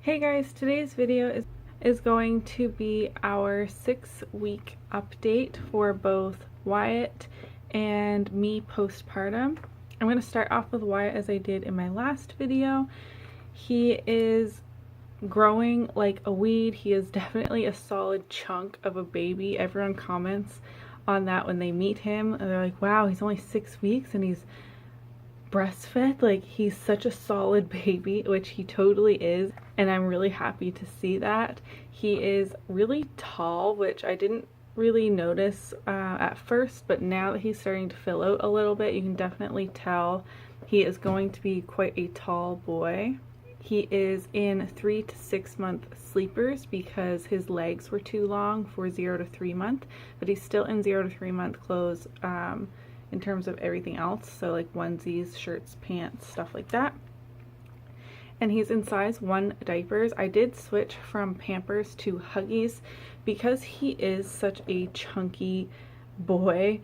Hey guys, today's video is going to be our 6-week update for both Wyatt and me postpartum. I'm going to start off with Wyatt as I did in my last video. He is growing like a weed. He is definitely a solid chunk of a baby. Everyone comments on that when they meet him. They're like, wow, he's only 6 weeks and he's breastfed. Like, he's such a solid baby, which he totally is, and I'm really happy to see that. He is really tall, which I didn't really notice at first, but now that he's starting to fill out a little bit, you can definitely tell he is going to be quite a tall boy. He is in 3 to 6 month sleepers because his legs were too long for 0 to 3 month, but he's still in 0 to 3 month clothes in terms of everything else, so like onesies, shirts, pants, stuff like that. And he's in size 1 diapers. I did switch from Pampers to Huggies because he is such a chunky boy.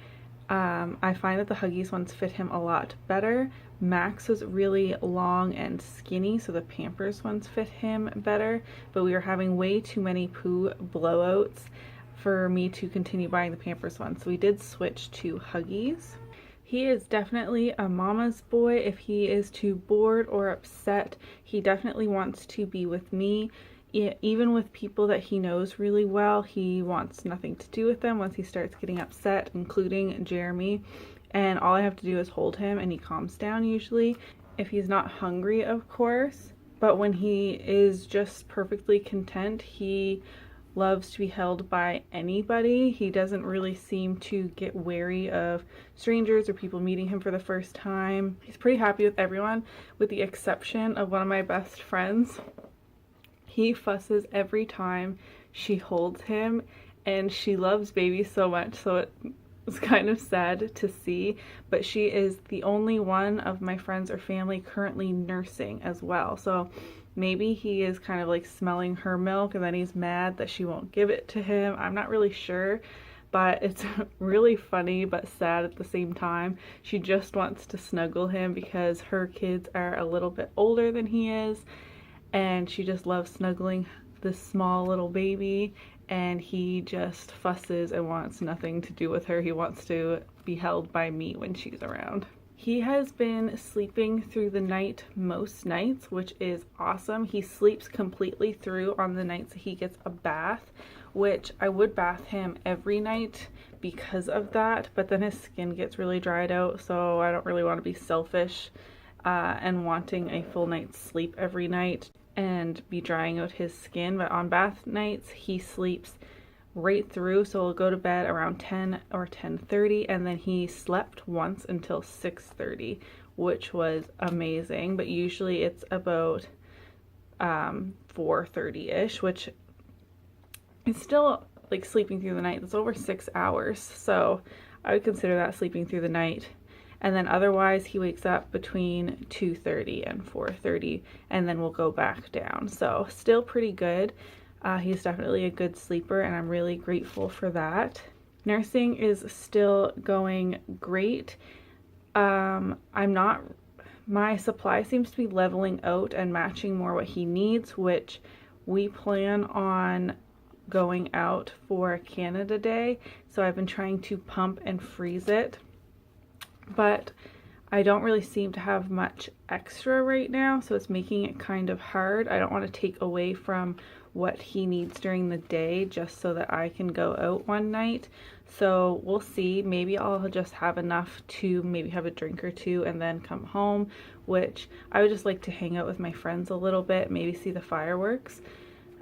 I find that the Huggies ones fit him a lot better. Max was really long and skinny, so the Pampers ones fit him better, but we were having way too many poo blowouts for me to continue buying the Pampers one, so we did switch to Huggies. He is definitely a mama's boy. If he is too bored or upset, he definitely wants to be with me. Even with people that he knows really well, he wants nothing to do with them once he starts getting upset, including Jeremy. And all I have to do is hold him and he calms down usually. If he's not hungry, of course. But when he is just perfectly content, he loves to be held by anybody. He doesn't really seem to get wary of strangers or people meeting him for the first time. He's pretty happy with everyone, with the exception of one of my best friends. He fusses every time she holds him, and she loves baby so much, so it's kind of sad to see, but she is the only one of my friends or family currently nursing as well. So maybe he is kind of like smelling her milk and then he's mad that she won't give it to him. I'm not really sure, but it's really funny but sad at the same time. She just wants to snuggle him because her kids are a little bit older than he is, and she just loves snuggling this small little baby, and he just fusses and wants nothing to do with her. He wants to be held by me when she's around. He has been sleeping through the night most nights, which is awesome. He sleeps completely through on the nights that he gets a bath, which I would bath him every night because of that, but then his skin gets really dried out, so I don't really want to be selfish and wanting a full night's sleep every night and be drying out his skin. But on bath nights, he sleeps right through, so we'll go to bed around 10 or 10:30, and then he slept once until 6:30, which was amazing. But usually it's about 4:30ish, which is still like sleeping through the night. That's over 6 hours, so I would consider that sleeping through the night. And then otherwise he wakes up between 2:30 and 4:30, and then we'll go back down. So still pretty good. He's definitely a good sleeper, and I'm really grateful for that. Nursing is still going great. My supply seems to be leveling out and matching more what he needs, which we plan on going out for Canada Day. So I've been trying to pump and freeze it, but I don't really seem to have much extra right now, so it's making it kind of hard. I don't want to take away from what he needs during the day just so that I can go out one night. So we'll see. Maybe I'll just have enough to maybe have a drink or two and then come home, which I would just like to hang out with my friends a little bit, maybe see the fireworks.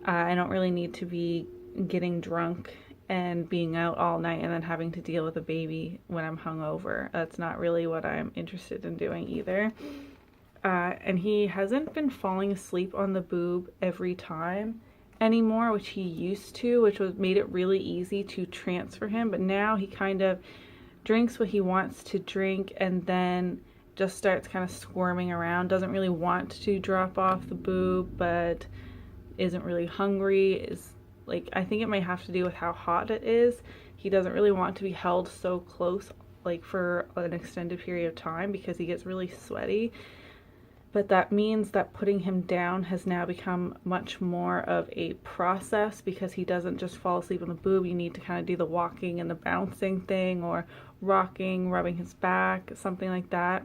I don't really need to be getting drunk and being out all night and then having to deal with a baby when I'm hungover. That's not really what I'm interested in doing either. And he hasn't been falling asleep on the boob every time anymore, which he used to, which made it really easy to transfer him. But now he kind of drinks what he wants to drink and then just starts kind of squirming around. Doesn't really want to drop off the boob, but isn't really hungry. I think it might have to do with how hot it is. He doesn't really want to be held so close like for an extended period of time because he gets really sweaty. but that means that putting him down has now become much more of a process because he doesn't just fall asleep on the boob. You need to kind of do the walking and the bouncing thing, or rocking, rubbing his back, something like that.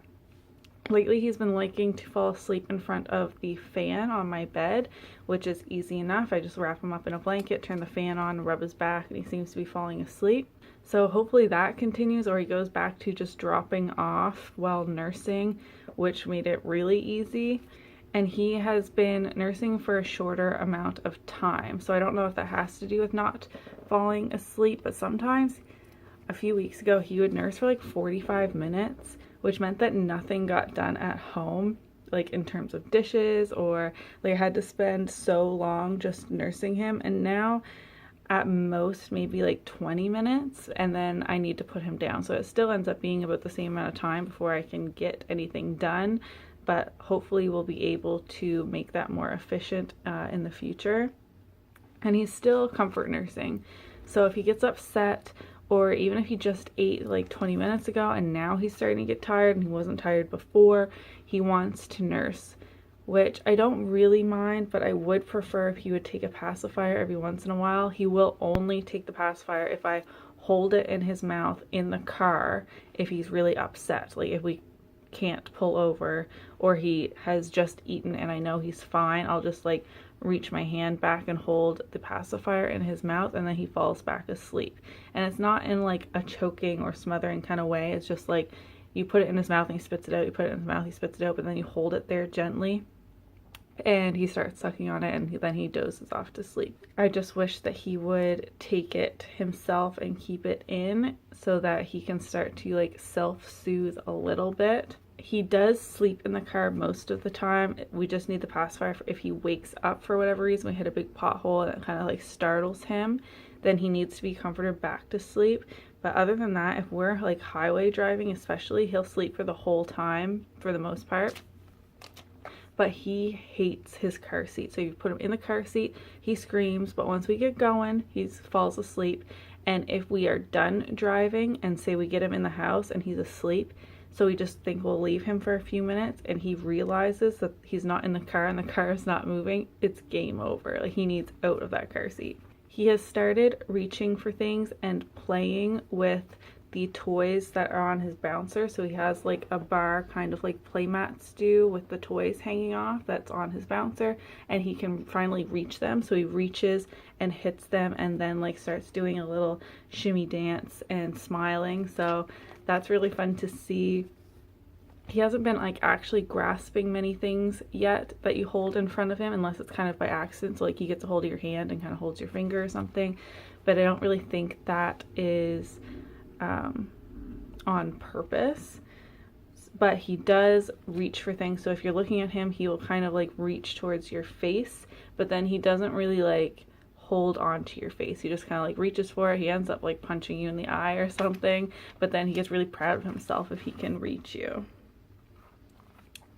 Lately he's been liking to fall asleep in front of the fan on my bed, which is easy enough. I just wrap him up in a blanket, turn the fan on, rub his back, and he seems to be falling asleep. So hopefully that continues, or he goes back to just dropping off while nursing, which made it really easy. And he has been nursing for a shorter amount of time. So I don't know if that has to do with not falling asleep, but sometimes a few weeks ago he would nurse for like 45 minutes, which meant that nothing got done at home, like in terms of dishes, or like I had to spend so long just nursing him. And now at most maybe like 20 minutes, and then I need to put him down. So it still ends up being about the same amount of time before I can get anything done, but hopefully we'll be able to make that more efficient in the future. And he's still comfort nursing. So if he gets upset, or even if he just ate like 20 minutes ago and now he's starting to get tired and he wasn't tired before, he wants to nurse, which I don't really mind, but I would prefer if he would take a pacifier every once in a while. He will only take the pacifier if I hold it in his mouth in the car if he's really upset, like if we can't pull over or he has just eaten and I know he's fine. I'll just like reach my hand back and hold the pacifier in his mouth, and then he falls back asleep. And it's not in like a choking or smothering kind of way. It's just like you put it in his mouth and he spits it out, you put it in his mouth, he spits it out, but then you hold it there gently and he starts sucking on it, and then he dozes off to sleep. I just wish that he would take it himself and keep it in so that he can start to like self-soothe a little bit. He does sleep in the car most of the time. We just need the pacifier if he wakes up for whatever reason. We hit a big pothole and it kind of like startles him, then he needs to be comforted back to sleep. But other than that, if we're like highway driving especially, he'll sleep for the whole time for the most part. But he hates his car seat. So you put him in the car seat, he screams, but once we get going, he falls asleep. And if we are done driving and say we get him in the house and he's asleep, so we just think we'll leave him for a few minutes, and he realizes that he's not in the car and the car is not moving, it's game over. Like, he needs out of that car seat. He has started reaching for things and playing with the toys that are on his bouncer. So he has like a bar, kind of like play mats do, with the toys hanging off that's on his bouncer, and he can finally reach them. So he reaches and hits them and then like starts doing a little shimmy dance and smiling. So that's really fun to see. He hasn't been like actually grasping many things yet that you hold in front of him, unless it's kind of by accident. So like he gets a hold of your hand and kind of holds your finger or something, but I don't really think that is on purpose. But he does reach for things. So if you're looking at him, he will kind of like reach towards your face, but then he doesn't really like hold on to your face. He just kind of like reaches for it. He ends up like punching you in the eye or something, but then he gets really proud of himself if he can reach you.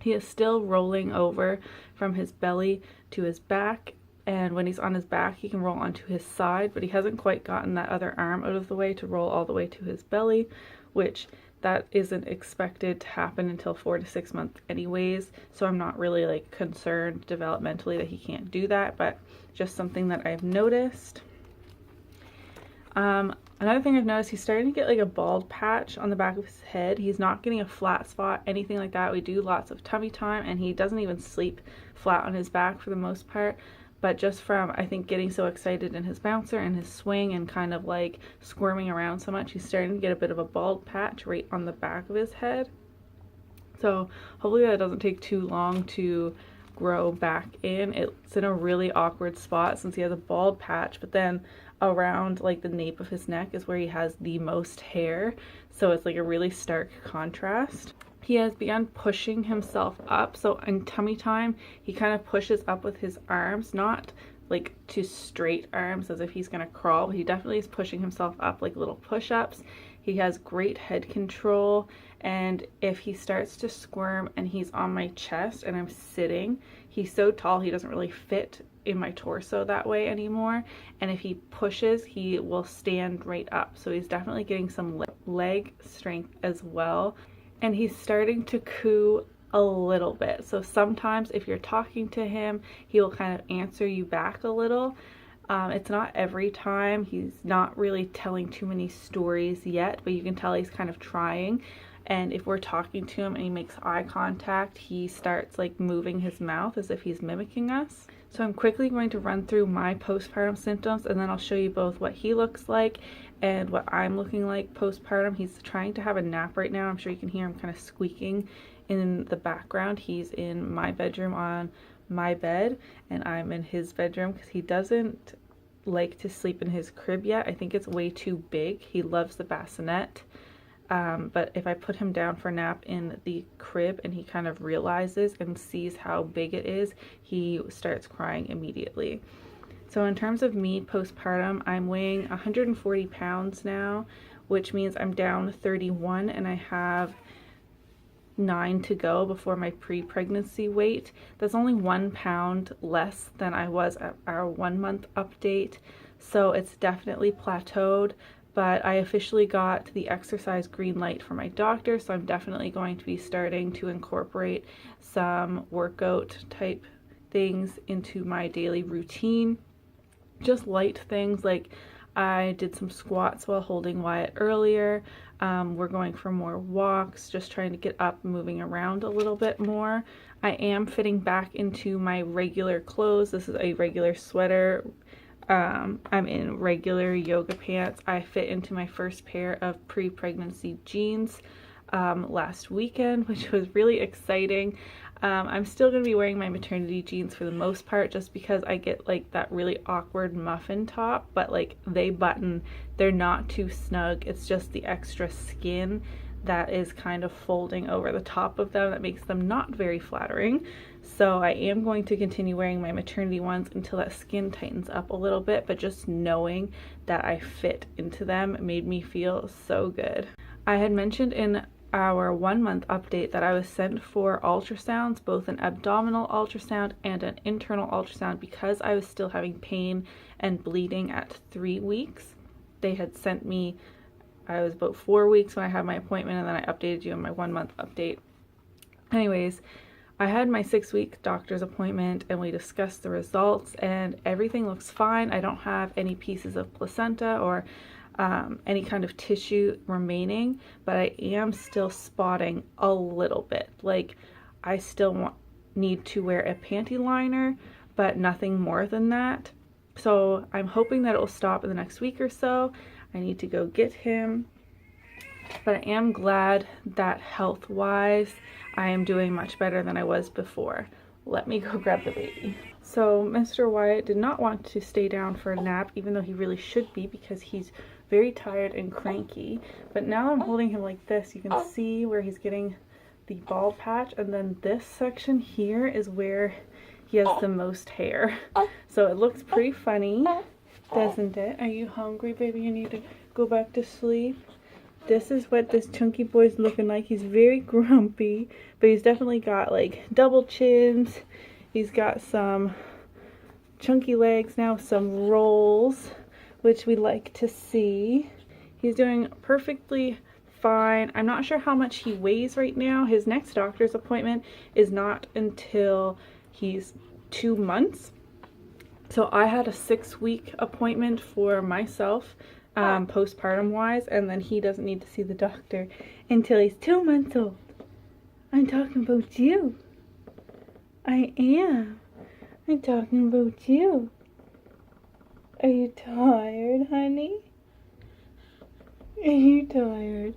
He is still rolling over from his belly to his back, and when he's on his back he can roll onto his side, but he hasn't quite gotten that other arm out of the way to roll all the way to his belly, which that isn't expected to happen until 4 to 6 months anyways. So I'm not really like concerned developmentally that he can't do that, but just something that I've noticed. Another thing I've noticed, he's starting to get like a bald patch on the back of his head. He's not getting a flat spot, anything like that. We do lots of tummy time, and he doesn't even sleep flat on his back for the most part. But just from, I think, getting so excited in his bouncer and his swing and kind of like squirming around so much, he's starting to get a bit of a bald patch right on the back of his head. So hopefully that doesn't take too long to grow back in. It's in a really awkward spot since he has a bald patch, but then around like the nape of his neck is where he has the most hair. So it's like a really stark contrast. He has begun pushing himself up. So in tummy time, he kind of pushes up with his arms, not like to straight arms as if he's gonna crawl, but he definitely is pushing himself up like little push-ups. He has great head control, and if he starts to squirm and he's on my chest and I'm sitting, he's so tall he doesn't really fit in my torso that way anymore, and if he pushes he will stand right up. So he's definitely getting some leg strength as well. And he's starting to coo a little bit. So sometimes if you're talking to him, he will kind of answer you back a little. It's not every time. He's not really telling too many stories yet, but you can tell he's kind of trying. And if we're talking to him and he makes eye contact, he starts like moving his mouth as if he's mimicking us. So I'm quickly going to run through my postpartum symptoms, and then I'll show you both what he looks like and what I'm looking like postpartum. He's trying to have a nap right now. I'm sure you can hear him kind of squeaking in the background. He's in my bedroom on my bed, and I'm in his bedroom because he doesn't like to sleep in his crib yet. I think it's way too big. He loves the bassinet. But if I put him down for a nap in the crib and he kind of realizes and sees how big it is, he starts crying immediately. So in terms of me postpartum, I'm weighing 140 pounds now, which means I'm down 31 and I have 9 to go before my pre-pregnancy weight. That's only 1 pound less than I was at our 1 month update. So it's definitely plateaued. But I officially got the exercise green light from my doctor, so I'm definitely going to be starting to incorporate some workout type things into my daily routine. Just light things, like I did some squats while holding Wyatt earlier. We're going for more walks, just trying to get up, moving around a little bit more. I am fitting back into my regular clothes. This is a regular sweater. I'm in regular yoga pants. I fit into my first pair of pre-pregnancy jeans last weekend, which was really exciting. I'm still going to be wearing my maternity jeans for the most part, just because I get like that really awkward muffin top, but like they button, they're not too snug. It's just the extra skin that is kind of folding over the top of them that makes them not very flattering. So I am going to continue wearing my maternity ones until that skin tightens up a little bit, but just knowing that I fit into them made me feel so good. I had mentioned in our 1 month update that I was sent for ultrasounds, both an abdominal ultrasound and an internal ultrasound, because I was still having pain and bleeding at 3 weeks. They had sent me, I was about 4 weeks when I had my appointment, and then I updated you on my 1 month update. Anyways, I had my 6-week doctor's appointment and we discussed the results, and everything looks fine. I don't have any pieces of placenta or any kind of tissue remaining, but I am still spotting a little bit. Like, I still need to wear a panty liner, but nothing more than that. So I'm hoping that it will stop in the next week or so. I need to go get him, but I am glad that health-wise I am doing much better than I was before. Let me go grab the baby. So Mr. Wyatt did not want to stay down for a nap, even though he really should be, because he's very tired and cranky. But now I'm holding him like this. You can see where he's getting the bald patch, and then this section here is where he has the most hair. So it looks pretty funny, doesn't it? Are you hungry, baby? You need to go back to sleep? This is what this chunky boy's looking like. He's very grumpy, but he's definitely got like double chins. He's got some chunky legs now, some rolls, which we like to see. He's doing perfectly fine. I'm not sure how much he weighs right now. His next doctor's appointment is not until he's 2 months. So I had a 6-week appointment for myself, postpartum wise, and then he doesn't need to see the doctor until he's 2 months old. I'm talking about you. I am. I'm talking about you. Are you tired, honey? Are you tired?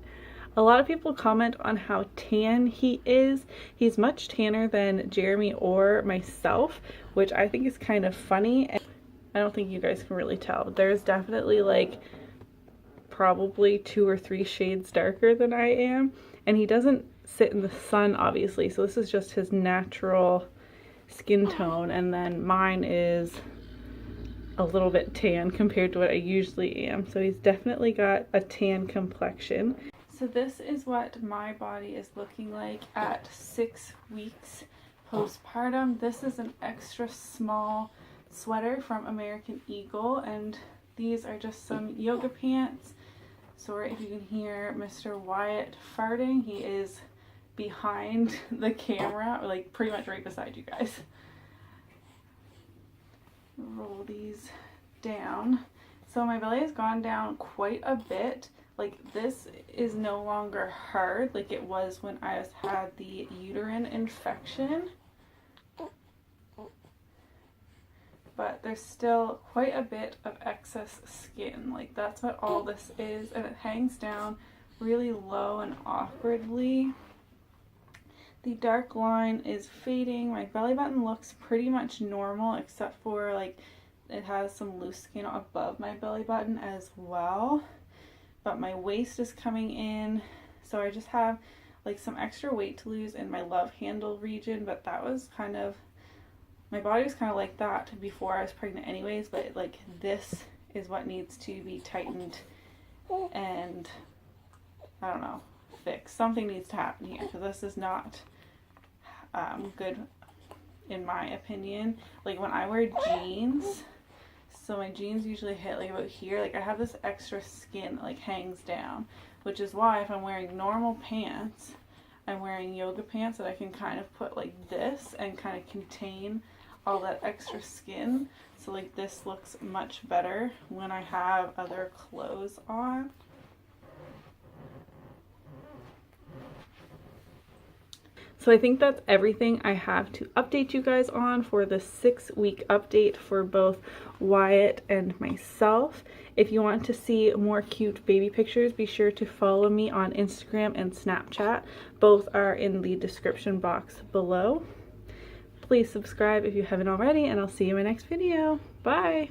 A lot of people comment on how tan he is. He's much tanner than Jeremy or myself, which I think is kind of funny. And I don't think you guys can really tell. There's definitely like probably 2 or 3 shades darker than I am. And he doesn't sit in the sun, obviously. So this is just his natural skin tone. And then mine is a little bit tan compared to what I usually am. So he's definitely got a tan complexion. So this is what my body is looking like at 6 weeks postpartum. This is an extra small sweater from American Eagle, and these are just some yoga pants. Sorry if you can hear Mr. Wyatt farting. He is behind the camera, or like pretty much right beside you guys. Roll these down. So my belly has gone down quite a bit. Like this is no longer hard like it was when I had the uterine infection. But there's still quite a bit of excess skin. Like that's what all this is, and it hangs down really low and awkwardly. The dark line is fading. My belly button looks pretty much normal, except for like it has some loose skin above my belly button as well. But my waist is coming in, so I just have like some extra weight to lose in my love handle region, but that was kind of, my body was kind of like that before I was pregnant anyways, but like this is what needs to be tightened and, I don't know, fixed. Something needs to happen here because this is not good in my opinion. Like when I wear jeans, so my jeans usually hit like about here, like I have this extra skin that like hangs down, which is why if I'm wearing normal pants, I'm wearing yoga pants that I can kind of put like this and kind of contain all that extra skin. So like this looks much better when I have other clothes on. So I think that's everything I have to update you guys on for the 6-week update for both Wyatt and myself. If you want to see more cute baby pictures, be sure to follow me on Instagram and Snapchat. Both are in the description box below. Please subscribe if you haven't already, and I'll see you in my next video. Bye!